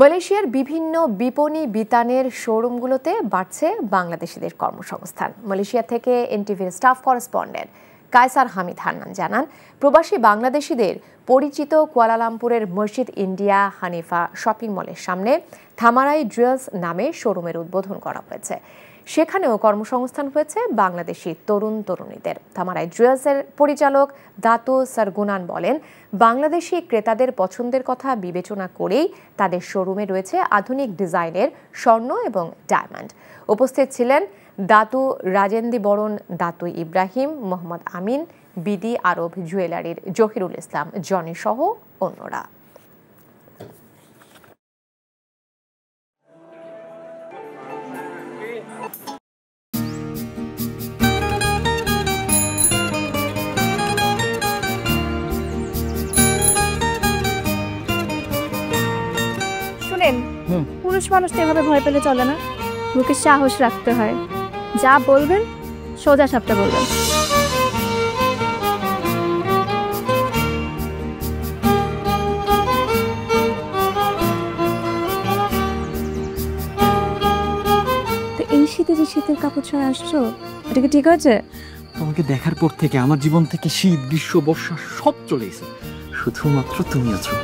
মালয়েশিয়ার বিভিন্ন বিপণী বিতানের শোরুমগুলোতে বাড়ছে বাংলাদেশিদের কর্মসংস্থান। মালয়েশিয়া থেকে এনটিভির স্টাফ করেসপন্ডেন্ট কায়সার হামিদ হান্নান জানান, প্রবাসী বাংলাদেশিদের পরিচিত কুয়ালালামপুরের মসজিদ ইন্ডিয়া হানিফা শপিং মলের সামনে থামারাই জুয়েলস নামে শোরুমের উদ্বোধন করা হয়েছে। সেখানেও কর্মসংস্থান হয়েছে বাংলাদেশি তরুণ তরুণীদের। থামারাই জুয়েলসের পরিচালক দাতু সারগুনান বলেন, বাংলাদেশি ক্রেতাদের পছন্দের কথা বিবেচনা করেই তাদের শোরুমে রয়েছে আধুনিক ডিজাইনের স্বর্ণ এবং ডায়মন্ড। উপস্থিত ছিলেন দাতু রাজেন্দি বরণ, দাতু ইব্রাহিম, মোহাম্মদ আমিন, বিডি আরব জুয়েলারির জহিরুল ইসলাম জনি সহ অন্যরা। পুরুষ মানুষ তো এভাবে ভয় পেলে চলে না, মুখে সাহস রাখতে হয়। যা বলবেন সোজা সাপটা বলবেন। তো এই শীতে যে শীতের কাপড় ছাড়া আসছো, এটা কি ঠিক আছে? তোমাকে দেখার পর থেকে আমার জীবন থেকে শীত, গ্রীষ্ম, বর্ষা সব চলে গেছে, শুধুমাত্র তুমি আছো।